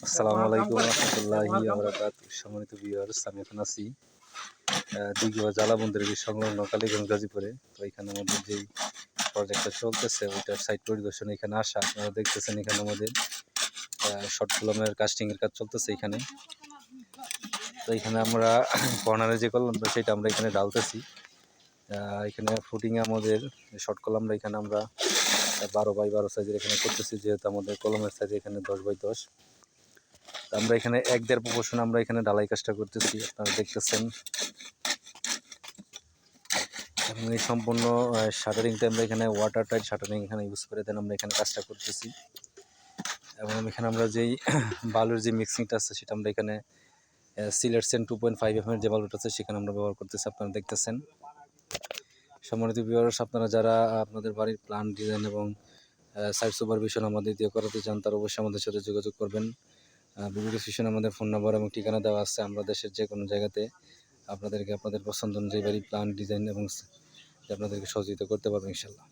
আসসালামু আলাইকুম রহমতুল্লাহি সম্মানিত ভিউয়ার্স, আমি এখন আছি দিঘিয়া জালাবন্দের সংলগ্ন কালীগঞ্জ গাজীপুরে। তো এখানে আমাদের যেই প্রজেক্টটা চলতেছে ওইটার সাইট পরিদর্শনে এখানে আসা। আপনারা দেখতেছেন এখানে আমাদের শর্ট ফিল্মের কাস্টিংয়ের কাজ চলতেছে এখানে। তো এখানে আমরা কর্নারে যে কলমটা সেটা আমরা এখানে ডালতেছি। এখানে ফুটিংয়ে আমাদের শর্ট কলমটা এখানে আমরা 12x12 সাইজের এখানে করতেছি, যেহেতু আমাদের কলমের সাইজ এখানে 10x10। আমরা এখানে 1-1.5 প্রপোর্শন আমরা এখানে ঢালাই কাজটা করতেছি, আপনারা দেখতেছেন। এবং এই সম্পূর্ণ শাটারিংটা আমরা এখানে ওয়াটার টাইট শাটারিং এখানে ইউজ করে দেন আমরা এখানে কাজটা করতেছি। এবং এখানে আমরা যেই বালুর যে মিক্সিংটা আছে সেটা আমরা এখানে সিলেটসেন 2.5 mm যে বালুটা আছে সেখানে আমরা ব্যবহার করতেছি, আপনারা দেখতেছেন। সম্মানিত ভিউয়ার্স, আপনারা যারা আপনাদের বাড়ির প্ল্যান ডিজাইন এবং সাইট সুপারভিশন আমাদের দিয়ে করাতে চান তারা অবশ্যই আমাদের সাথে যোগাযোগ করবেন। ভিডিও ডেসক্রিপশনে আমাদের ফোন নাম্বার এবং ঠিকানা দেওয়া আছে। আমরা দেশের যে কোনো জায়গাতে আপনাদেরকে আপনাদের পছন্দ অনুযায়ী বাড়ির প্ল্যান ডিজাইন এবং আপনাদেরকে সহযোগিতা করতে পারবো ইনশাল্লাহ।